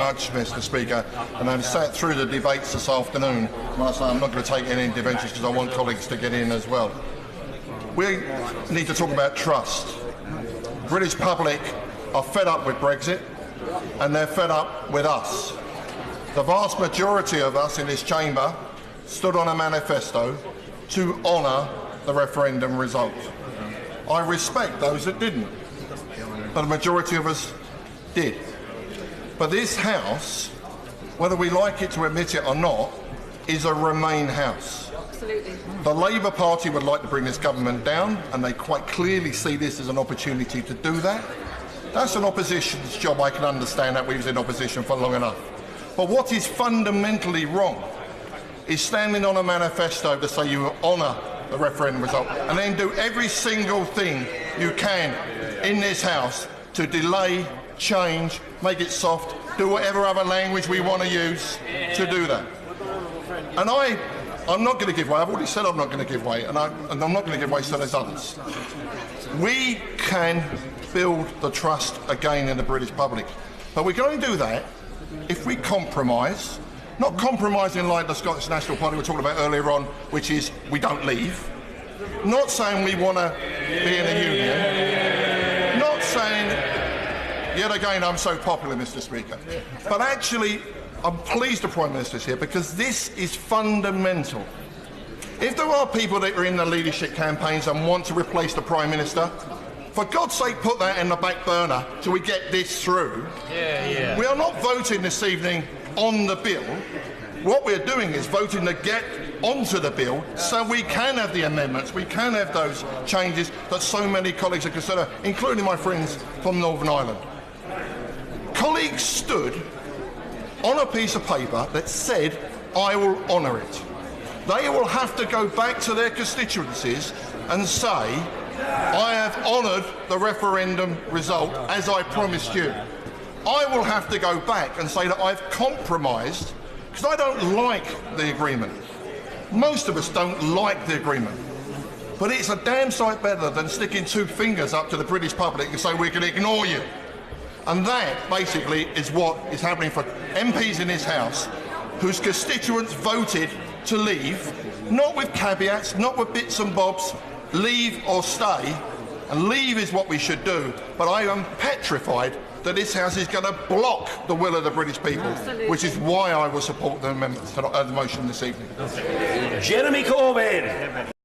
much, Mr. Speaker. And I've sat through the debates this afternoon. And I say I'm not going to take any interventions because I want colleagues to get in as well. We need to talk about trust. The British public are fed up with Brexit, and they're fed up with us. The vast majority of us in this chamber stood on a manifesto to honour the referendum result. I respect those that didn't, but the majority of us did. But this House, whether we like it to admit it or not, is a Remain House. Absolutely. The Labour Party would like to bring this government down, and they quite clearly see this as an opportunity to do that. That's an opposition's job. I can understand that. We was in opposition for long enough. But what is fundamentally wrong is standing on a manifesto to say you honour the referendum result and then do every single thing you can in this House to delay, change, make it soft, do whatever other language we want to use to do that. And I'm not going to give way. I've already said I'm not going to give way, and I'm not going to give way, so there's others. We can build the trust again in the British public, but we're going to do that if we compromise, not compromising like the Scottish National Party we were talking about earlier on, which is we don't leave, not saying we want to be in a union, not saying, yet again I'm so popular, Mr. Speaker, but actually I'm pleased the Prime Minister's here because this is fundamental. If there are people that are in the leadership campaigns and want to replace the Prime Minister, for God's sake, put that in the back burner till we get this through. We are not voting this evening on the bill. What we're doing is voting to get onto the bill so we can have the amendments, we can have those changes that so many colleagues are concerned, including my friends from Northern Ireland. Colleagues stood on a piece of paper that said, I will honour it. They will have to go back to their constituencies and say, I have honoured the referendum result as I promised you. I will have to go back and say that I've compromised because I don't like the agreement. Most of us don't like the agreement. But it's a damn sight better than sticking two fingers up to the British public and say we can ignore you. And that basically is what is happening for MPs in this House whose constituents voted to leave, not with caveats, not with bits and bobs, leave or stay, and leave is what we should do, but I am petrified that this House is going to block the will of the British people, which is why I will support the amendment to the motion this evening. Jeremy Corbyn.